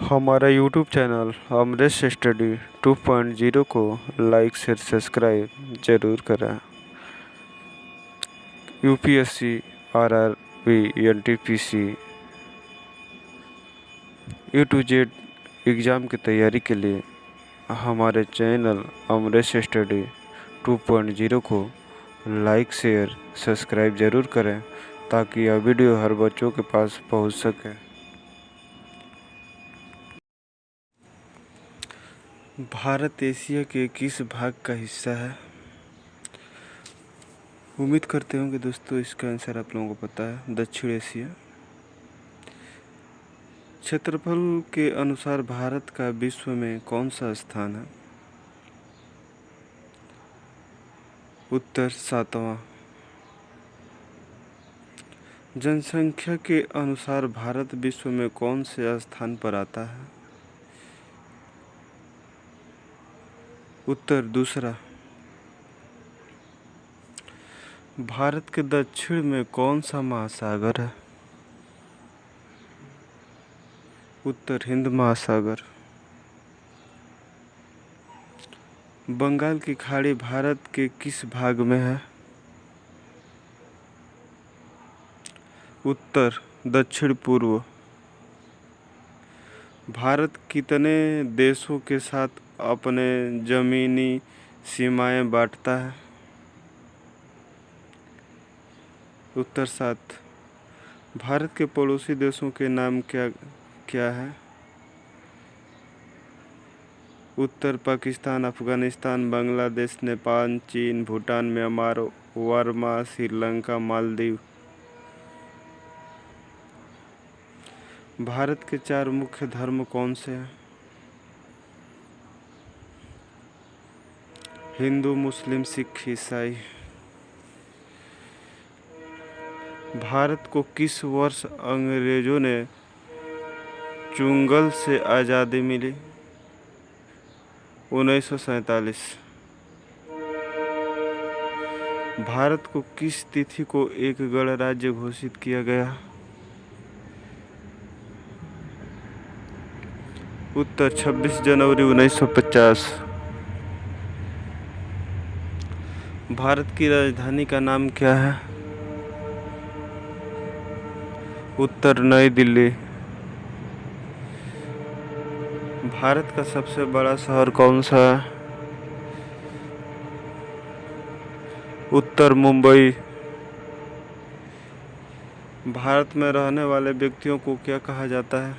हमारा YouTube channel Amresh study 2.0 को like share subscribe जरूर करें। UPSC, RRB, NTPC, A to Z exam की तैयारी के लिए हमारे चैनल अमरेश स्टडी 2.0 को लाइक शेयर सब्सक्राइब ज़रूर करें ताकि यह वीडियो हर बच्चों के पास पहुंच सके। भारत एशिया के किस भाग का हिस्सा है? उम्मीद करते होंगे दोस्तों इसका आंसर आप लोगों को पता है, दक्षिण एशिया। क्षेत्रफल के अनुसार भारत का विश्व में कौन सा स्थान है? उत्तर 7वां। जनसंख्या के अनुसार भारत विश्व में कौन से स्थान पर आता है? उत्तर 2। भारत के दक्षिण में कौन सा महासागर है? उत्तर हिंद महासागर। बंगाल की खाड़ी भारत के किस भाग में है? उत्तर दक्षिण पूर्व। भारत कितने देशों के साथ अपने ज़मीनी सीमाएं बांटता है? उत्तर 7। भारत के पड़ोसी देशों के नाम क्या क्या है? उत्तर पाकिस्तान, अफगानिस्तान, बांग्लादेश, नेपाल, चीन, भूटान, म्यांमार, बर्मा, श्रीलंका, मालदीव। भारत के 4 मुख्य धर्म कौन से हैं? हिंदू, मुस्लिम, सिख, ईसाई। भारत को किस वर्ष अंग्रेजों ने चुंगल से आज़ादी मिली? 1947। भारत को किस तिथि को एक गणराज्य घोषित किया गया? उत्तर 26 जनवरी 1950। भारत की राजधानी का नाम क्या है? उत्तर नई दिल्ली। भारत का सबसे बड़ा शहर कौन सा है? उत्तर मुंबई। भारत में रहने वाले व्यक्तियों को क्या कहा जाता है?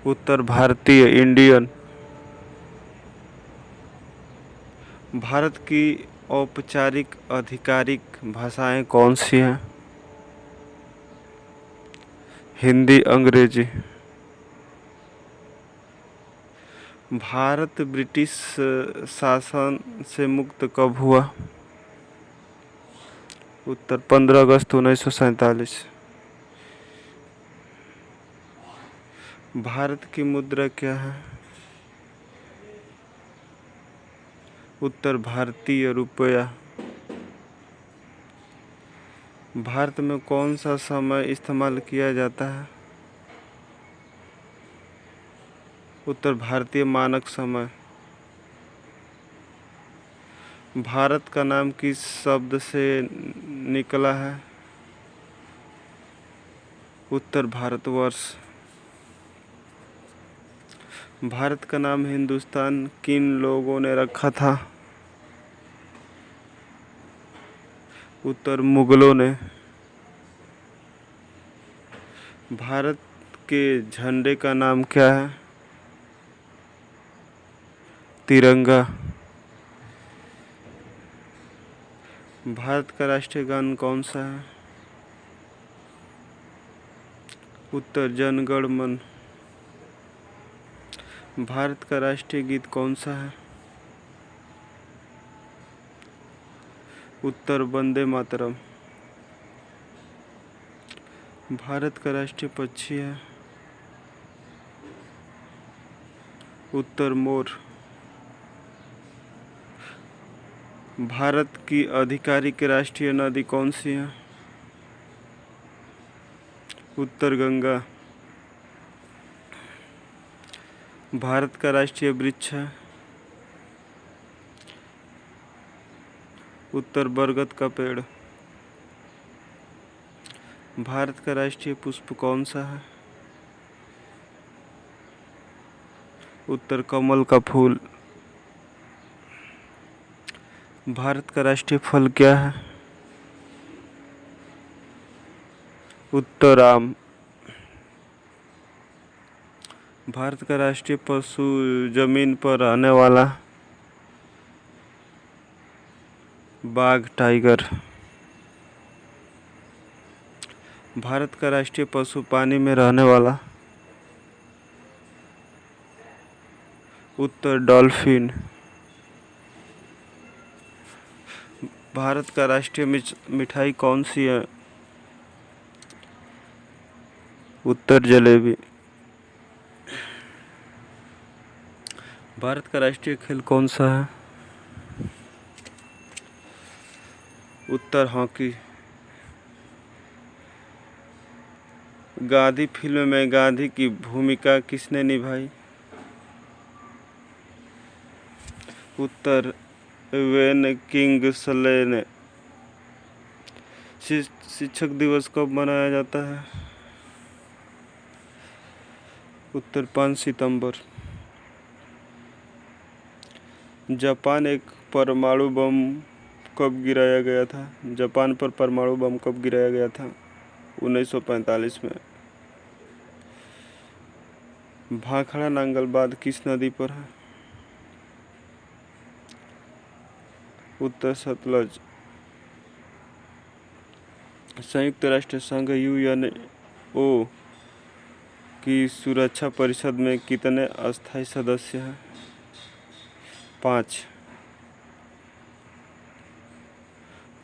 उत्तर भारतीय, इंडियन। भारत की औपचारिक आधिकारिक भाषाएं कौन सी हैं? हिंदी, अंग्रेजी। भारत ब्रिटिश शासन से मुक्त कब हुआ? उत्तर 15 अगस्त 1947। भारत की मुद्रा क्या है? उत्तर भारतीय रुपया। भारत में कौन सा समय इस्तेमाल किया जाता है? उत्तर भारतीय मानक समय। भारत का नाम किस शब्द से निकला है? उत्तर भारतवर्ष। भारत का नाम हिंदुस्तान किन लोगों ने रखा था? उत्तर मुगलों ने। भारत के झंडे का नाम क्या है? तिरंगा। भारत का राष्ट्रीय गान कौन सा है? उत्तर जन गण मन। भारत का राष्ट्रीय गीत कौन सा है? उत्तर वंदे मातरम। भारत का राष्ट्रीय पक्षी है? उत्तर मोर। भारत की आधिकारिक राष्ट्रीय नदी कौन सी है? उत्तर गंगा। भारत का राष्ट्रीय वृक्ष है। उत्तर बरगद का पेड़। भारत का राष्ट्रीय पुष्प कौन सा है? उत्तर कमल का फूल। भारत का राष्ट्रीय फल क्या है? उत्तर आम। भारत का राष्ट्रीय पशु जमीन पर रहने वाला? बाघ, टाइगर। भारत का राष्ट्रीय पशु पानी में रहने वाला? उत्तर डॉल्फिन। भारत का राष्ट्रीय मिठाई कौन सी है? उत्तर जलेबी। भारत का राष्ट्रीय खेल कौन सा है? उत्तर हॉकी। गांधी फिल्म में गांधी की भूमिका किसने निभाई? उत्तर वेन किंगसले ने। शिक्षक दिवस कब मनाया जाता है? उत्तर 5 सितंबर। जापान एक परमाणु बम कब गिराया गया था? जापान पर परमाणु बम कब गिराया गया था? 1945 में। भाखड़ा नांगल बांध किस नदी पर है? उत्तर सतलज। संयुक्त राष्ट्र संघ यूएनओ की सुरक्षा परिषद में कितने अस्थायी सदस्य हैं? 5।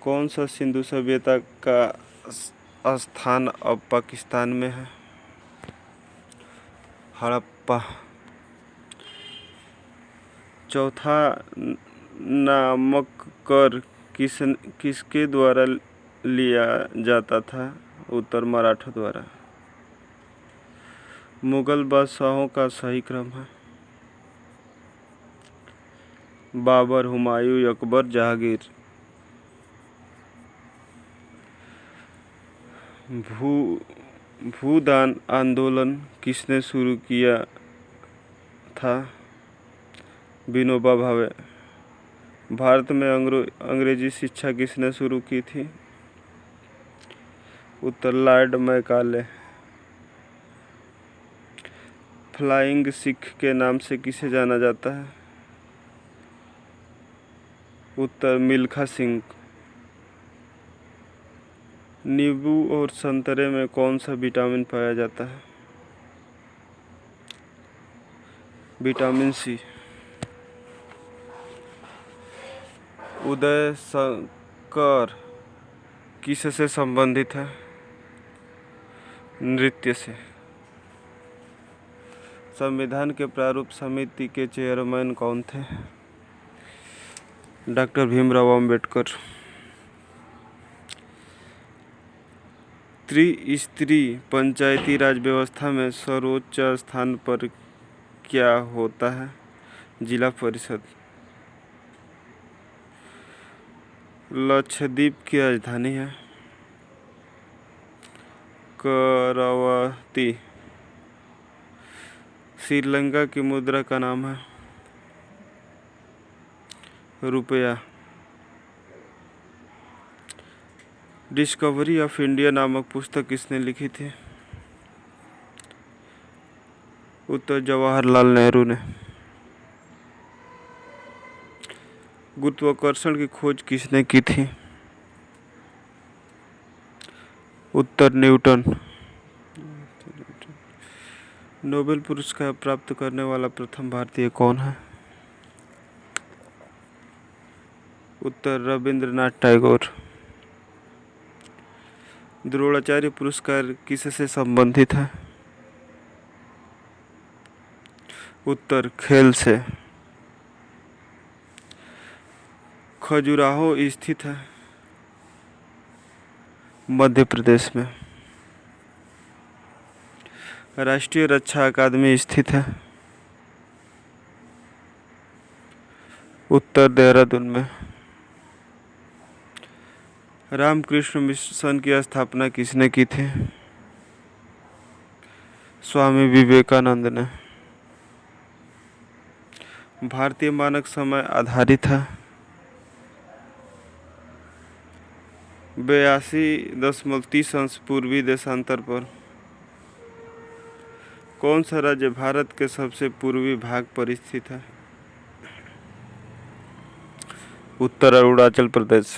कौन सा सिंधु सभ्यता का स्थान अब पाकिस्तान में है? हड़प्पा। चौथा नामक कर किसके द्वारा लिया जाता था? उत्तर मराठों द्वारा। मुगल बादशाहों का सही क्रम है? बाबर, हुमायूं, अकबर, जहांगीर। भूदान आंदोलन किसने शुरू किया था? विनोबा भावे। भारत में अंग्रेजी शिक्षा किसने शुरू की थी? उत्तर लॉर्ड मैकाले। फ्लाइंग सिख के नाम से किसे जाना जाता है? उत्तर मिल्खा सिंह। नींबू और संतरे में कौन सा विटामिन पाया जाता है? Vitamin C. उदय शंकर किससे संबंधित है? नृत्य से। संविधान के प्रारूप समिति के चेयरमैन कौन थे? डॉक्टर भीमराव अंबेडकर। त्रिस्तरीय पंचायती राज व्यवस्था में सर्वोच्च स्थान पर क्या होता है? जिला परिषद। लक्षद्वीप की राजधानी है? करावती। श्रीलंका की मुद्रा का नाम है? रुपया। डिस्कवरी ऑफ इंडिया नामक पुस्तक किसने लिखी थी? उत्तर जवाहरलाल नेहरू ने। गुरुत्वाकर्षण की खोज किसने की थी? उत्तर न्यूटन। नोबेल पुरस्कार प्राप्त करने वाला प्रथम भारतीय कौन है? उत्तर रविंद्रनाथ टैगोर। द्रोणाचार्य पुरस्कार किससे संबंधित है? उत्तर खेल से। खजुराहो स्थित है? मध्य प्रदेश में। राष्ट्रीय रक्षा अकादमी स्थित है? उत्तर देहरादून में। रामकृष्ण मिशन की स्थापना किसने की थी? स्वामी विवेकानंद ने। भारतीय मानक समय आधारित है 82.30 अंश पूर्वी देशांतर पर। कौन सा राज्य भारत के सबसे पूर्वी भाग पर स्थित है? उत्तर अरुणाचल प्रदेश।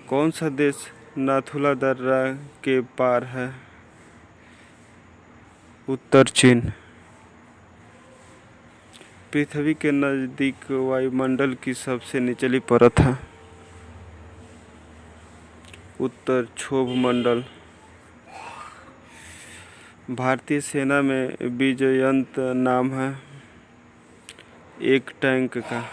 कौन सा देश नाथुला दर्रा के पार है? उत्तर चीन। पृथ्वी के नज़दीक वायुमंडल की सबसे निचली परत है? उत्तर क्षोभ मंडल। भारतीय सेना में विजयंत नाम है एक टैंक का।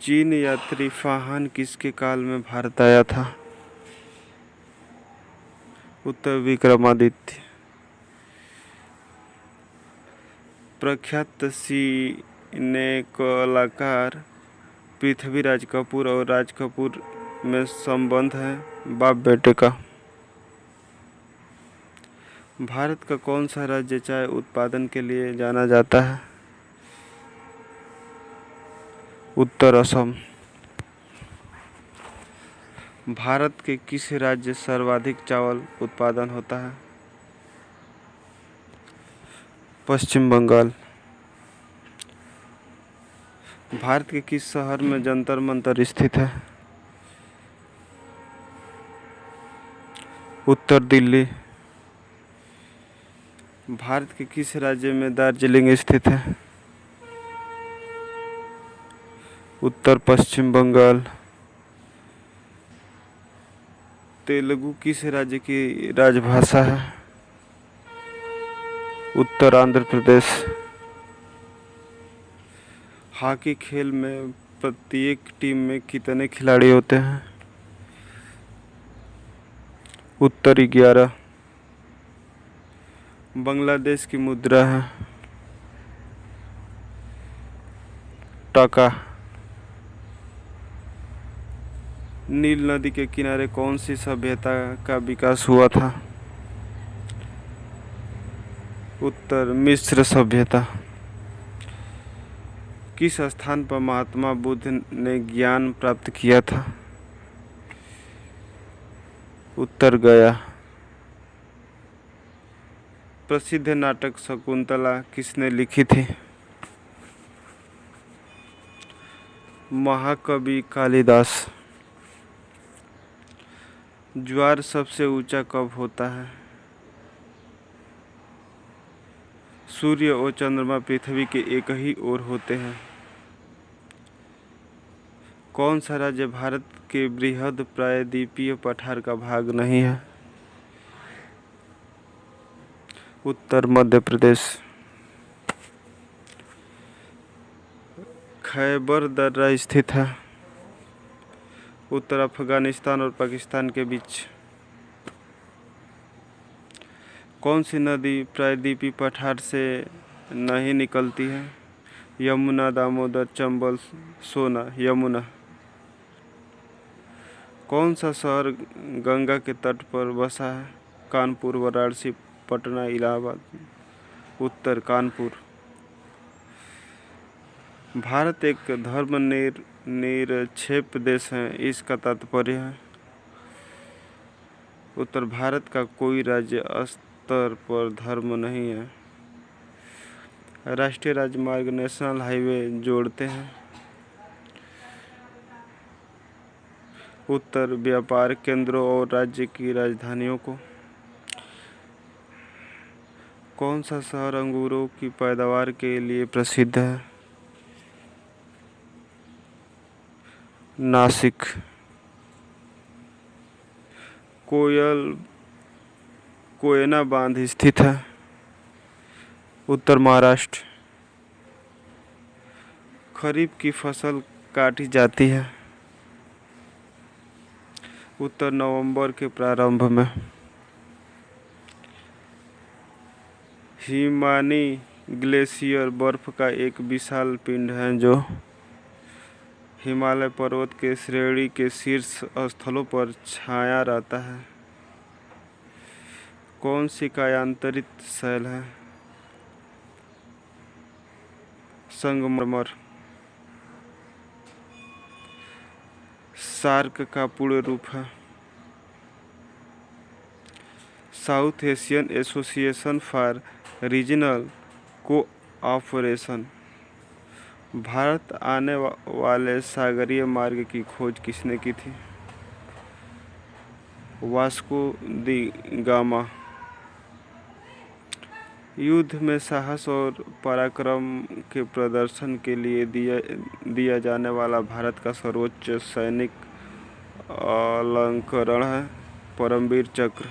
चीन यात्री फाहान किसके काल में भारत आया था? उत्तर विक्रमादित्य। प्रख्यात सिने कलाकार पृथ्वीराज कपूर और राज कपूर में संबंध है बाप बेटे का। भारत का कौन सा राज्य चाय उत्पादन के लिए जाना जाता है? उत्तर असम। भारत के किस राज्य सर्वाधिक चावल उत्पादन होता है? पश्चिम बंगाल। भारत के किस शहर में जंतर मंतर स्थित है? उत्तर दिल्ली। भारत के किस राज्य में दार्जिलिंग स्थित है? उत्तर पश्चिम बंगाल। तेलुगु किस राज्य की राजभाषा है? उत्तर आंध्र प्रदेश। हॉकी खेल में प्रत्येक टीम में कितने खिलाड़ी होते हैं? उत्तर 11। बांग्लादेश की मुद्रा है टका। नील नदी के किनारे कौन सी सभ्यता का विकास हुआ था? उत्तर मिस्र सभ्यता। किस स्थान पर महात्मा बुद्ध ने ज्ञान प्राप्त किया था? उत्तर गया। प्रसिद्ध नाटक शकुंतला किसने लिखी थी? महाकवि कालिदास। ज्वार सबसे ऊंचा कब होता है? सूर्य और चंद्रमा पृथ्वी के एक ही ओर होते हैं। कौन सा राज्य भारत के बृहद प्रायद्वीपीय पठार का भाग नहीं है? उत्तर मध्य प्रदेश। खैबर दर्रा स्थित है? उत्तर अफगानिस्तान और पाकिस्तान के बीच। कौन सी नदी प्रायद्वीपीय पठार से नहीं निकलती है? यमुना, दामोदर, चंबल, सोना। यमुना। कौन सा शहर गंगा के तट पर बसा है? कानपुर, वाराणसी, पटना, इलाहाबाद। उत्तर कानपुर। भारत एक धर्मनिरपेक्ष देश है, इसका तात्पर्य है? उत्तर भारत का कोई राज्य स्तर पर धर्म नहीं है। राष्ट्रीय राजमार्ग नेशनल हाईवे जोड़ते हैं? उत्तर व्यापार केंद्रों और राज्य की राजधानियों को। कौन सा शहर अंगूरों की पैदावार के लिए प्रसिद्ध है? नासिक। कोयना बांध स्थित है? उत्तर महाराष्ट्र। खरीफ की फसल काटी जाती है? उत्तर नवंबर के प्रारंभ में हिमानी ग्लेशियर बर्फ का एक विशाल पिंड है जो हिमालय पर्वत के श्रेणी के शीर्ष स्थलों पर छाया रहता है। कौन सी कायांतरित शैल है? संगमरमर। सार्क का पूर्ण रूप है? South Asian association for regional cooperation. Bharat आने वाले सागरीय मार्ग की खोज किसने की थी? वास्को दी गामा। युद्ध में साहस और पराक्रम के प्रदर्शन के लिए दिया जाने वाला भारत का सर्वोच्च सैनिक अलंकरण है परमवीर चक्र।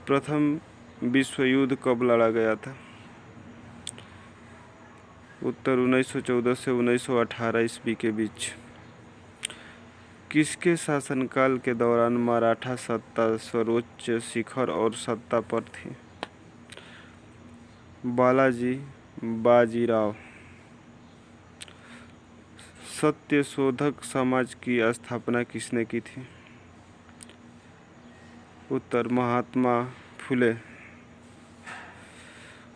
प्रथम विश्व युद्ध कब लड़ा गया था? उत्तर 1914 से 1918 ईस्वी के बीच। किसके शासनकाल के दौरान मराठा सत्ता सर्वोच्च शिखर और सत्ता पर थी? बालाजी बाजीराव। सत्यशोधक समाज की स्थापना किसने की थी? उत्तर महात्मा फुले।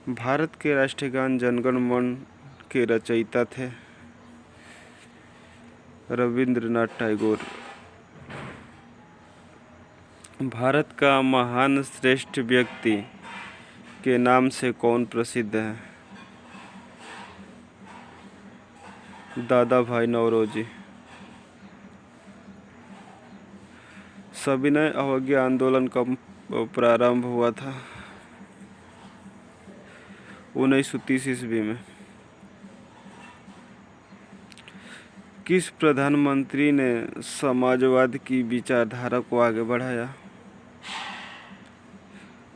भारत के राष्ट्रीय गान जनगण मन के रचयिता थे रविंद्रनाथ टैगोर। भारत का महान श्रेष्ठ व्यक्ति के नाम से कौन प्रसिद्ध है? दादा भाई नौरोजी। सविनय अवज्ञा आंदोलन कब प्रारंभ हुआ था? 1930 ईस्वी में। किस प्रधानमंत्री ने समाजवाद की विचारधारा को आगे बढ़ाया?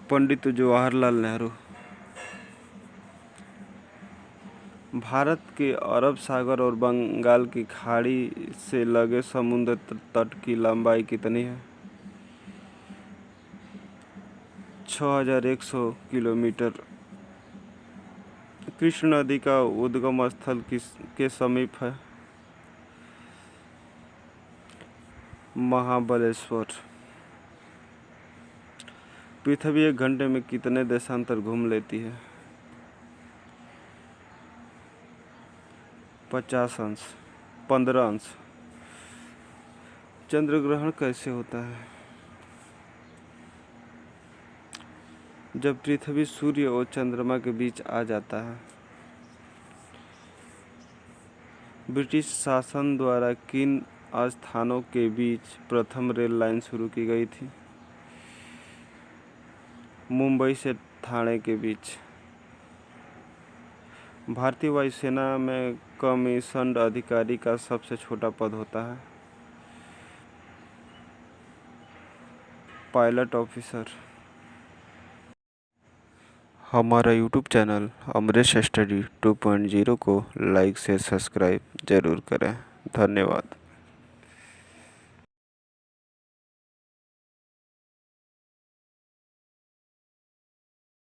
पंडित जवाहरलाल नेहरू। भारत के अरब सागर और बंगाल की खाड़ी से लगे समुद्र तट की लंबाई कितनी है? 6100 किलोमीटर। कृष्ण नदी का उद्गम स्थल किसके समीप है? महाबलेश्वर। पृथ्वी 1 घंटे में कितने देशांतर घूम लेती है? 50 अंश 15 अंश। चंद्र ग्रहण कैसे होता है? जब पृथ्वी सूर्य और चंद्रमा के बीच आ जाता है। ब्रिटिश शासन द्वारा किन स्थानों के बीच प्रथम रेल लाइन शुरू की गई थी? मुंबई से ठाणे के बीच। भारतीय वायुसेना में कमीशन्ड अधिकारी का सबसे छोटा पद होता है? Pilot officer. हमारा यूट्यूब चैनल अमरेश स्टडी 2.0 को लाइक से सब्सक्राइब जरूर करें। धन्यवाद।